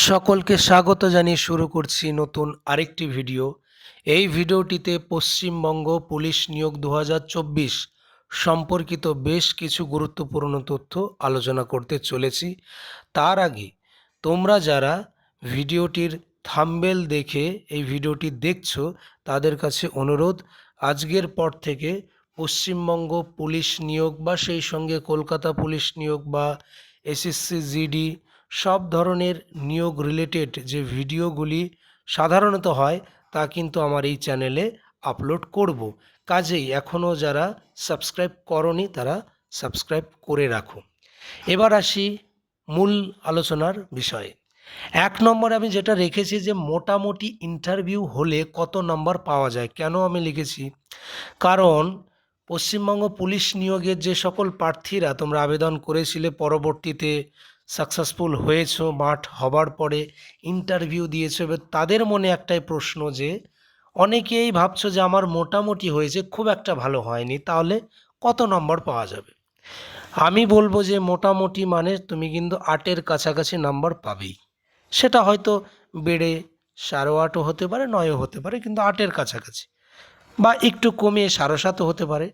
সকলকে স্বাগত জানিয়ে শুরু করছি নতুন আরেকটি ভিডিও। এই ভিডিওটিতে পশ্চিমবঙ্গ পুলিশ নিয়োগ ২০২৪ সম্পর্কিত বেশ কিছু গুরুত্বপূর্ণ তথ্য আলোচনা করতে চলেছি। তার আগে তোমরা যারা ভিডিওটির থাম্বনেল দেখে এই ভিডিওটি দেখছো তাদের কাছে অনুরোধ, আজকের পর থেকে পশ্চিমবঙ্গ পুলিশ নিয়োগ বা সেই সঙ্গে কলকাতা পুলিশ নিয়োগ বা এসএসসি জিডি সব ধরনের নিয়োগ রিলেটেড যে ভিডিওগুলি সাধারণত হয় তা কিন্তু আমার এই চ্যানেলে আপলোড করব। কাজেই এখনও যারা সাবস্ক্রাইব করনি তারা সাবস্ক্রাইব করে রাখো। এবার আসি মূল আলোচনার বিষয়ে। ১ নম্বরে আমি যেটা রেখেছি যে মোটামুটি ইন্টারভিউ হলে কত নম্বর পাওয়া যায়। কেন আমি লিখেছি? কারণ পশ্চিমবঙ্গ পুলিশ নিয়োগের যে সকল প্রার্থীরা তোমরা আবেদন করেছিলে, পরবর্তীতে সাকসেসফুল হয়েছো, মাঠ হবার পরে ইন্টারভিউ দিয়েছো, এবার তাদের মনে একটাই প্রশ্ন যে অনেকেই ভাবছো যে আমার মোটামুটি হয়েছে, খুব একটা ভালো হয়নি, তাহলে কত নম্বর পাওয়া যাবে? আমি বলবো যে মোটামুটি মানে তুমি কিন্তু ৮-এর কাছাকাছি নাম্বার পাবেই। সেটা হয়তো বেড়ে ৮.৫ও হতে পারে, ৯ও হতে পারে, কিন্তু ৮-এর কাছাকাছি, বা একটু কমিয়ে ৭.৫ও হতে পারে।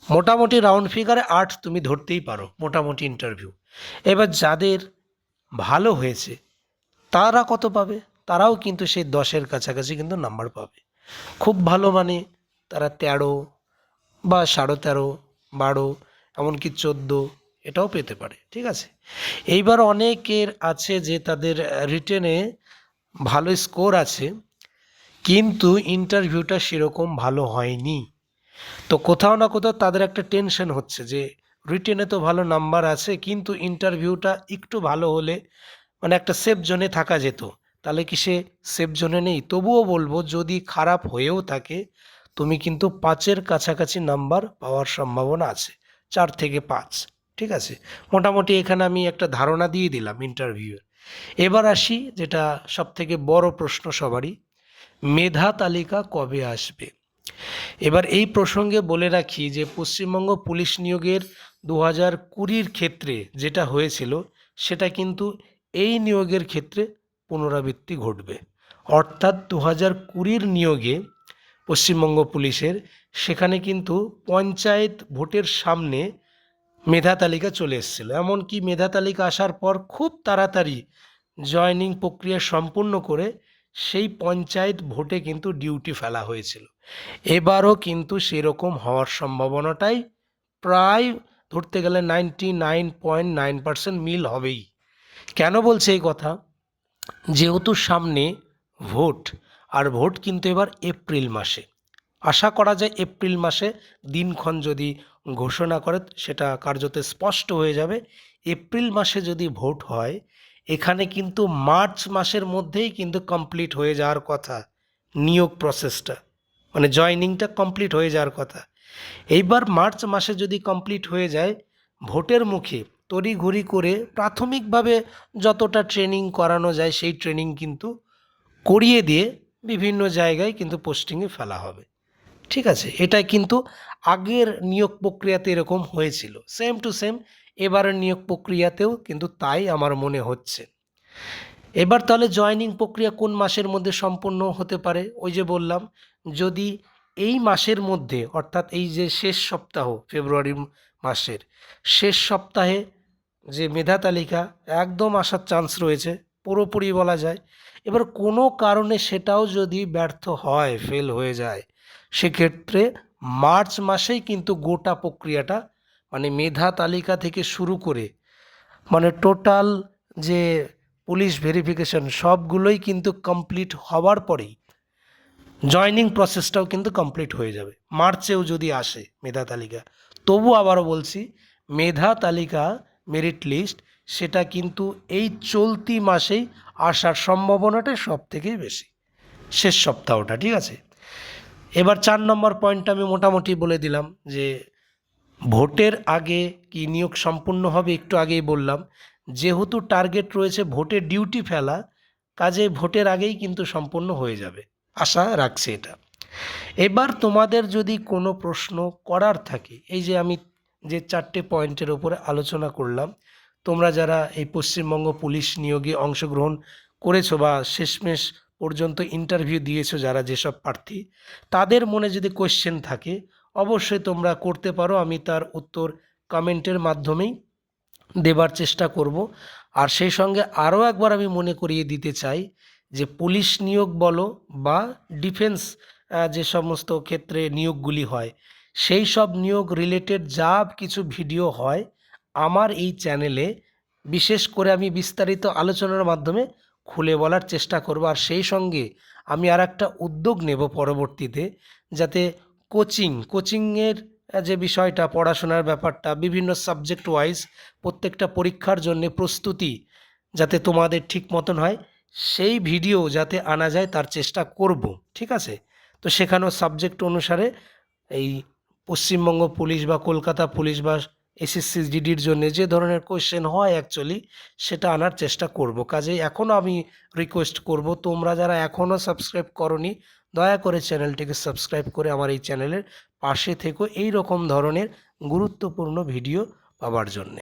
মোটামুটি রাউন্ড ফিগারে ৮ তুমি ধরতেই পারো মোটামুটি ইন্টারভিউ। এবার যাদের ভালো হয়েছে তারা কত পাবে? তারাও কিন্তু সেই ১০-এর কাছাকাছি কিন্তু নাম্বার পাবে। খুব ভালো মানে তারা ১৩ বা ১৩.৫, ১২, এমনকি ১৪ এটাও পেতে পারে। ঠিক আছে? এইবার অনেকের আছে যে তাদের রিটেনে ভালো স্কোর আছে কিন্তু ইন্টারভিউটা সেরকম ভালো হয়নি। তো কোথাও না কোথাও তাদের একটা টেনশন হচ্ছে যে রিটেনে তো ভালো নাম্বার আছে কিন্তু ইন্টারভিউটা একটু ভালো হলে মানে একটা সেফ জোনে থাকা যেত। তাহলে কি সে সেফ জোনে নেই? তবুও বলবো যদি খারাপ হয়েও থাকে তুমি কিন্তু ৫-এর কাছাকাছি নাম্বার পাওয়ার সম্ভাবনা আছে, ৪ থেকে ৫। ঠিক আছে? মোটামুটি এখানে আমি একটা ধারণা দিয়ে দিলাম ইন্টারভিউয়ের। এবার আসি যেটা সবথেকে বড় প্রশ্ন সবারই, মেধা তালিকা কবে আসবে? এবার এই প্রসঙ্গে বলে রাখি যে পশ্চিমবঙ্গ পুলিশ নিয়োগের ২০২০ ক্ষেত্রে যেটা হয়েছিল সেটা কিন্তু এই নিয়োগের ক্ষেত্রে পুনরাবৃত্তি ঘটবে। অর্থাৎ ২০২০ নিয়োগে পশ্চিমবঙ্গ পুলিশের সেখানে কিন্তু পঞ্চায়েত ভোটের সামনে মেধা তালিকা চলে এসেছিলো। এমনকি মেধা তালিকা আসার পর খুব তাড়াতাড়ি জয়নিং প্রক্রিয়া সম্পূর্ণ করে সেই পঞ্চায়েত ভোটে কিন্তু ডিউটি ফেলা হয়েছিল। এবারও কিন্তু সেরকম হওয়ার সম্ভাবনাটাই প্রায় ধরতে গেলে 99.9% মিল হবেই। কেন বলছে এই কথা? যেহেতু সামনে ভোট, আর ভোট কিন্তু এবার এপ্রিল মাসে। আশা করা যায় এপ্রিল মাসে দিনক্ষণ যদি ঘোষণা করে সেটা কার্যত স্পষ্ট হয়ে যাবে। এপ্রিল মাসে যদি ভোট হয় এখানে কিন্তু মার্চ মাসের মধ্যেই কিন্তু কমপ্লিট হয়ে যাওয়ার কথা নিয়োগ প্রসেসটা, মানে জয়নিংটা কমপ্লিট হয়ে যাওয়ার কথা। এইবার মার্চ মাসে যদি কমপ্লিট হয়ে যায় ভোটের মুখে তড়িঘড়ি করে প্রাথমিকভাবে যতটা ট্রেনিং করানো যায় সেই ট্রেনিং কিন্তু করিয়ে দিয়ে বিভিন্ন জায়গায় কিন্তু পোস্টিংয়ে ফেলা হবে। ঠিক আছে? এটা কিন্তু আগের নিয়োগ প্রক্রিয়াতে এরকম হয়েছিল, সেম টু সেম এবারের নিয়োগ প্রক্রিয়াতেও কিন্তু তাই আমার মনে হচ্ছে। এবার তাহলে জয়নিং প্রক্রিয়া কোন মাসের মধ্যে সম্পূর্ণ হতে পারে? ওই যে বললাম, যদি এই মাসের মধ্যে অর্থাৎ এই যে শেষ সপ্তাহ ফেব্রুয়ারি মাসের শেষ সপ্তাহে যে মেধা তালিকা একদম আসার চান্স রয়েছে পুরোপুরি বলা যায়। এবার কোনো কারণে সেটাও যদি ব্যর্থ হয়, ফেল হয়ে যায়, সেক্ষেত্রে মার্চ মাসেই কিন্তু গোটা প্রক্রিয়াটা মানে মেধা তালিকা থেকে শুরু করে মানে টোটাল যে পুলিশ ভেরিফিকেশন সবগুলোই কিন্তু কমপ্লিট হওয়ার পরেই জয়নিং প্রসেসটাও কিন্তু কমপ্লিট হয়ে যাবে। মার্চেও যদি আসে মেধা তালিকা, তবু আবারও বলছি মেধা তালিকা মেরিট লিস্ট সেটা কিন্তু এই চলতি মাসেই আসার সম্ভাবনাটাই সব থেকেই বেশি, শেষ সপ্তাহটা। ঠিক আছে? এবার ৪ নম্বর পয়েন্টটা আমি মোটামুটি বলে দিলাম যে ভোটের আগে কি নিয়োগ সম্পূর্ণ হবে, একটু আগেই বললাম। যেহেতু টার্গেট রয়েছে ভোটের ডিউটি ফেলা, কাজেই ভোটের আগেই কিন্তু সম্পূর্ণ হয়ে যাবে, আশা রাখছি এটা। এবার তোমাদের যদি কোনো প্রশ্ন করার থাকে, এই যে আমি যে ৪টে পয়েন্টের ওপরে আলোচনা করলাম, তোমরা যারা এই পশ্চিমবঙ্গ পুলিশ নিয়োগে অংশগ্রহণ করেছো বা শেষমেশ পর্যন্ত ইন্টারভিউ দিয়েছো যারা যেসব প্রার্থী, তাদের মনে যদি কোয়েশ্চেন থাকে অবশ্যই তোমরা করতে পারো। আমি তার উত্তর কমেন্টের মাধ্যমেই দেবার চেষ্টা করব। আর সেই সঙ্গে আরও একবার আমি মনে করিয়ে দিতে চাই যে পুলিশ নিয়োগ বলো বা ডিফেন্স যে সমস্ত ক্ষেত্রে নিয়োগগুলি হয়, সেই সব নিয়োগ রিলেটেড যা কিছু ভিডিও হয় আমার এই চ্যানেলে বিশেষ করে আমি বিস্তারিত আলোচনার মাধ্যমে খুলে বলার চেষ্টা করব। আর সেই সঙ্গে আমি আর একটা উদ্যোগ নেব পরবর্তীতে, যাতে কোচিংয়ের যে বিষয়টা, পড়াশোনার ব্যাপারটা বিভিন্ন সাবজেক্ট ওয়াইজ প্রত্যেকটা পরীক্ষার জন্য প্রস্তুতি যাতে তোমাদের ঠিক মতন হয়, সেই ভিডিও যাতে আনা যায় তার চেষ্টা করব, ঠিক আছে? তো সেখানেও সাবজেক্ট অনুসারে এই পশ্চিমবঙ্গ পুলিশ বা কলকাতা পুলিশ বা এসএসসি জিডির জন্য যে ধরনের কোয়েশ্চেন হয় অ্যাকচুয়ালি সেটা আনার চেষ্টা করব। কাজেই এখনও আমি রিকোয়েস্ট করব, তোমরা যারা এখনও সাবস্ক্রাইব করোনি দয়া করে চ্যানেলটিকে সাবস্ক্রাইব করে আমার এই চ্যানেলের পাশে থেকো এই রকম ধরনের গুরুত্বপূর্ণ ভিডিও পাওয়ার জন্যে।